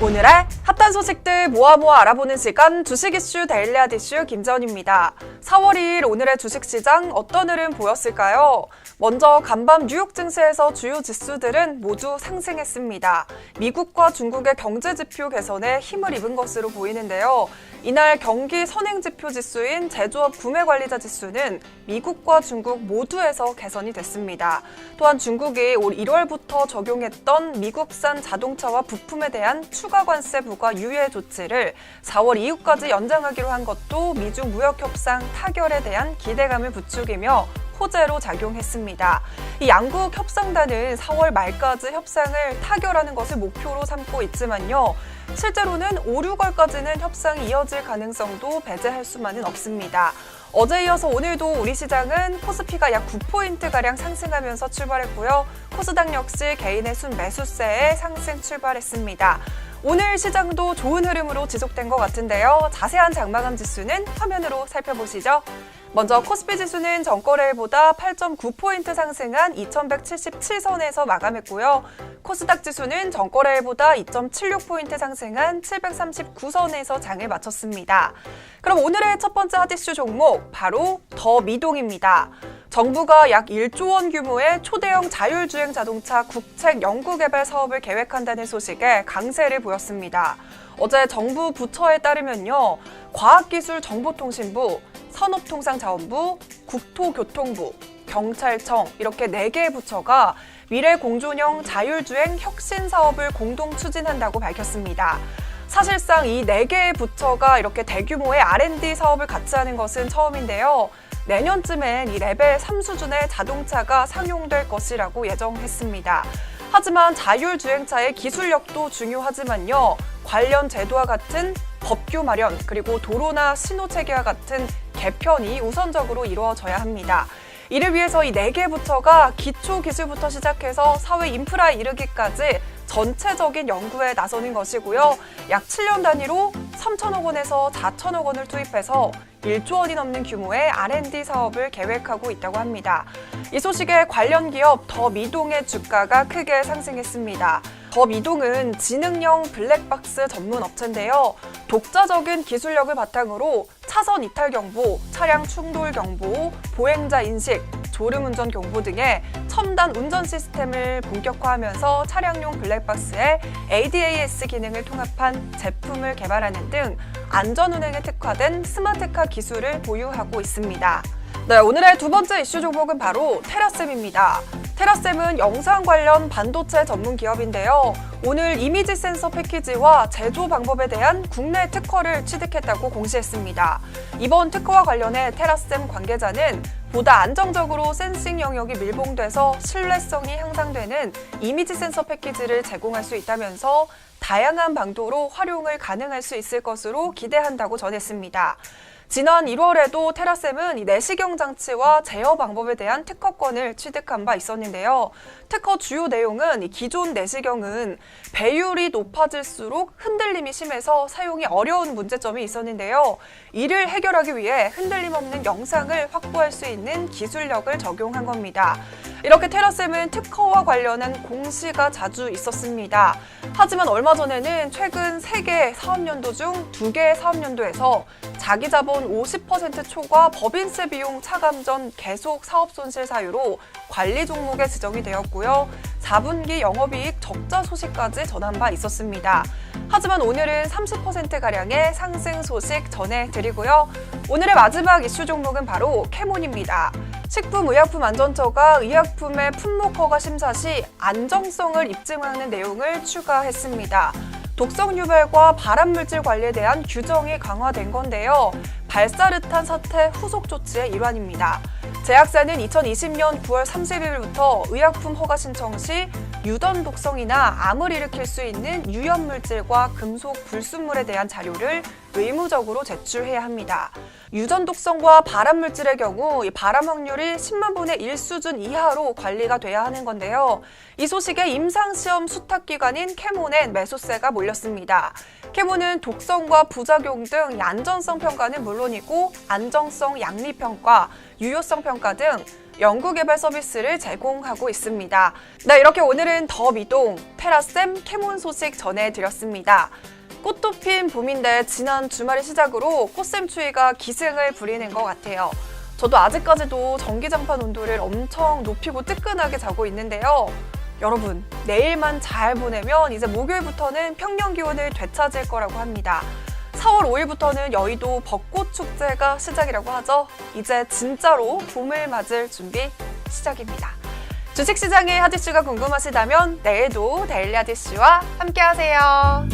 오늘의 핫한 소식들 모아 알아보는 시간 주식 이슈 데일리아 이슈 김재원입니다. 4월 2일 오늘의 주식시장 어떤 흐름 보였을까요? 먼저 간밤 뉴욕 증시에서 주요 지수들은 모두 상승했습니다. 미국과 중국의 경제지표 개선에 힘을 입은 것으로 보이는데요. 이날 경기 선행지표 지수인 제조업 구매관리자 지수는 미국과 중국 모두에서 개선이 됐습니다. 또한 중국이 올 1월부터 적용했던 미국산 자동차와 부품에 대한 추가 관세 부과 유예 조치를 4월 이후까지 연장하기로 한 것도 미중 무역 협상 타결에 대한 기대감을 부추기며 호재로 작용했습니다. 이 양국 협상단은 4월 말까지 협상을 타결하는 것을 목표로 삼고 있지만요. 실제로는 5, 6월까지는 협상이 이어질 가능성도 배제할 수만은 없습니다. 어제 이어서 오늘도 우리 시장은 코스피가 약 9포인트가량 상승하면서 출발했고요. 코스닥 역시 개인의 순매수세에 상승 출발했습니다. 오늘 시장도 좋은 흐름으로 지속된 것 같은데요. 자세한 장마감 지수는 화면으로 살펴보시죠. 먼저 코스피 지수는 전거래일보다 8.9포인트 상승한 2177선에서 마감했고요. 코스닥 지수는 전거래일보다 2.76포인트 상승한 739선에서 장을 마쳤습니다. 그럼 오늘의 첫 번째 핫이슈 종목 바로 더 미동입니다. 정부가 약 1조 원 규모의 초대형 자율주행 자동차 국책 연구개발 사업을 계획한다는 소식에 강세를 보였습니다. 어제 정부 부처에 따르면요. 과학기술정보통신부, 산업통상자원부, 국토교통부, 경찰청 이렇게 4개의 부처가 미래 공존형 자율주행 혁신 사업을 공동 추진한다고 밝혔습니다. 사실상 이 4개의 부처가 이렇게 대규모의 R&D 사업을 같이 하는 것은 처음인데요. 내년쯤엔 이 레벨 3 수준의 자동차가 상용될 것이라고 예정했습니다. 하지만 자율주행차의 기술력도 중요하지만요. 관련 제도와 같은 법규 마련 그리고 도로나 신호체계와 같은 개편이 우선적으로 이루어져야 합니다. 이를 위해서 이 4개 부처가 기초기술부터 시작해서 사회 인프라에 이르기까지 전체적인 연구에 나서는 것이고요. 약 7년 단위로 3천억 원에서 4천억 원을 투입해서 1조 원이 넘는 규모의 R&D 사업을 계획하고 있다고 합니다. 이 소식에 관련 기업 더 미동의 주가가 크게 상승했습니다. 더 미동은 지능형 블랙박스 전문 업체인데요. 독자적인 기술력을 바탕으로 차선 이탈 경보, 차량 충돌 경보, 보행자 인식, 졸음운전 경보 등의 첨단 운전 시스템을 본격화하면서 차량용 블랙박스에 ADAS 기능을 통합한 제품을 개발하는 등 안전운행에 특화된 스마트카 기술을 보유하고 있습니다. 네, 오늘의 두 번째 이슈 종목은 바로 테라셈입니다. 테라셈은 영상 관련 반도체 전문 기업인데요. 오늘 이미지 센서 패키지와 제조 방법에 대한 국내 특허를 취득했다고 공시했습니다. 이번 특허와 관련해 테라셈 관계자는 보다 안정적으로 센싱 영역이 밀봉돼서 신뢰성이 향상되는 이미지 센서 패키지를 제공할 수 있다면서 다양한 방도로 활용을 가능할 수 있을 것으로 기대한다고 전했습니다. 지난 1월에도 테라셈은 이 내시경 장치와 제어 방법에 대한 특허권을 취득한 바 있었는데요. 특허 주요 내용은 이 기존 내시경은 배율이 높아질수록 흔들림이 심해서 사용이 어려운 문제점이 있었는데요. 이를 해결하기 위해 흔들림 없는 영상을 확보할 수 있는 기술력을 적용한 겁니다. 이렇게 테라셈은 특허와 관련한 공시가 자주 있었습니다. 하지만 얼마 전에는 최근 3개 사업연도 중 2개의 사업연도에서 자기 자본 50% 초과 법인세 비용 차감 전 계속 사업 손실 사유로 관리 종목에 지정이 되었고요. 4분기 영업이익 적자 소식까지 전한 바 있었습니다. 하지만 오늘은 30%가량의 상승 소식 전해드리고요. 오늘의 마지막 이슈 종목은 바로 캐몬입니다. 식품의약품안전처가 의약품의 품목 허가 심사 시 안정성을 입증하는 내용을 추가했습니다. 독성 유발과 발암물질 관리에 대한 규정이 강화된 건데요. 발사르탄 사태 후속 조치의 일환입니다. 제약사는 2020년 9월 30일부터 의약품 허가 신청 시 유전 독성이나 암을 일으킬 수 있는 유염물질과 금속 불순물에 대한 자료를 의무적으로 제출해야 합니다. 유전 독성과 발암물질의 경우 이 발암 확률이 10만 분의 1 수준 이하로 관리가 돼야 하는 건데요. 이 소식에 임상시험 수탁기관인 캐몬엔 매수세가 몰렸습니다. 캐몬은 독성과 부작용 등 안전성 평가는 물론이고 안정성 양리평가, 유효성 평가 등 연구개발 서비스를 제공하고 있습니다. 네, 이렇게 오늘은 더 미동, 테라쌤, 캐몬 소식 전해드렸습니다. 꽃도 핀 봄인데 지난 주말을 시작으로 꽃샘 추위가 기승을 부리는 것 같아요. 저도 아직까지도 전기장판 온도를 엄청 높이고 뜨끈하게 자고 있는데요. 여러분, 내일만 잘 보내면 이제 목요일부터는 평년 기온을 되찾을 거라고 합니다. 4월 5일부터는 여의도 벚꽃 축제가 시작이라고 하죠. 이제 진짜로 봄을 맞을 준비 시작입니다. 주식시장의 핫이슈가 궁금하시다면 내일도 데일리 핫이슈와 함께하세요.